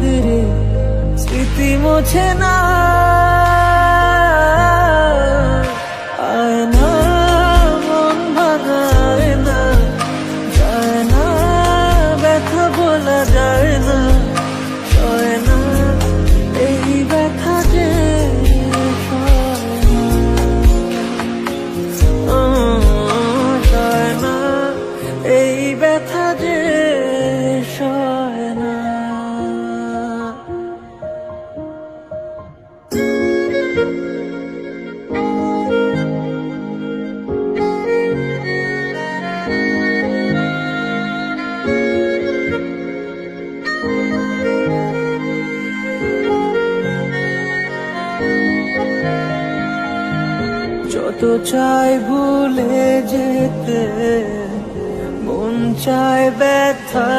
রে স্মৃতি মোছে না, আয় না মন ভাঙায় না, যায় না ব্যথা বলা যায় না, সয় না এই ব্যথা যে সয় না, এই ব্যথা যে সয় না। যত চাই ভুলে যেতে, মন চায় ব্যথা